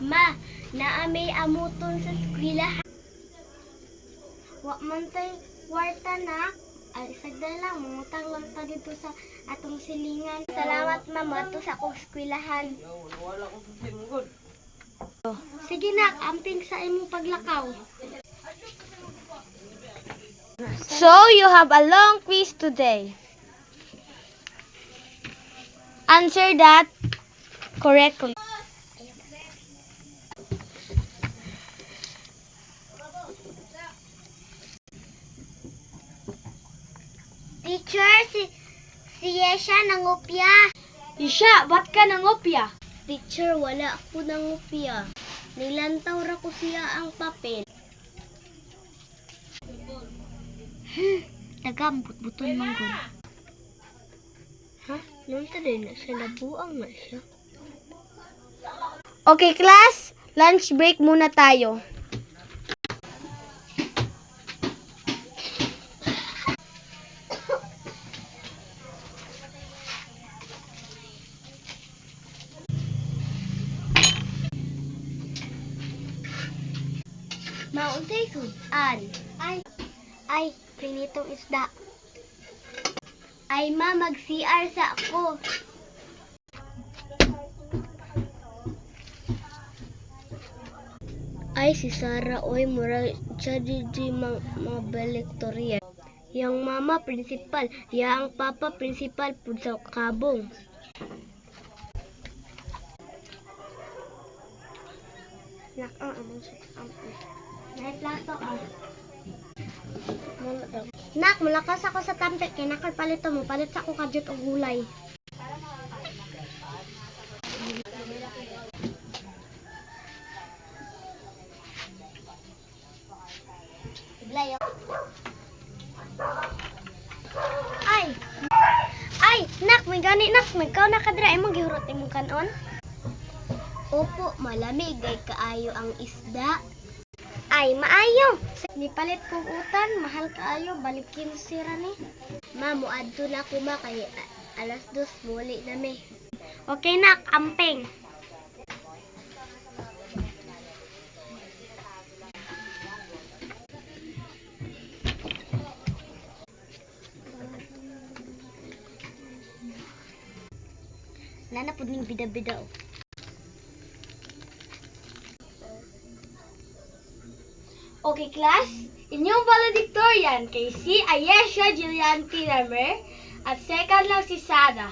Ma, naamay amuton sa eskwelahan. Wa man tay kwarta na. Ay, sagda lang, mangutang lang ta dito sa atong silingan. Salamat, mama, to sa akong eskwelahan. Wala ko sa simugod. Sige nak, amping sa imong paglakaw. So, you have a long quiz today. Answer that correctly. Teacher, si Yesha nangopya. Isha, ba't ka nangopya? Teacher, wala ako nangopya. Nilantaw ra ko siya ang papel. Nagambut-buton manggol. Ha? Nung din na siya, nabuang na siya. Okay, class. Lunch break muna tayo. Maunsay sudan. Ay, prinitong isda. Ay, ma, mag-CR sa ako. Ay, si Sarah, oy, mura siya di mga balektorya. Yang mama, principal. Yang papa, principal, pud sa kabong. Nay plato Nak, malakas ako sa tampik kay nakapalito mo, palit sa ako kadyot og gulay. Ay, nak, may gani nak, may kaw nakadra imong gihurot imong kanon. Opo, malamig ay kaayo ang isda. Ay, maayo. Nipalit kong utan, mahal kaayo, balikin sira ni. Ma, muadto na ko ma, kay alas 2, muli na mi. Okay na, amping. Nana po ning bida-bida o. Okay, class. Inyong valedictorian kay si Ayesha Jillian Tilamer at second lang si Sada.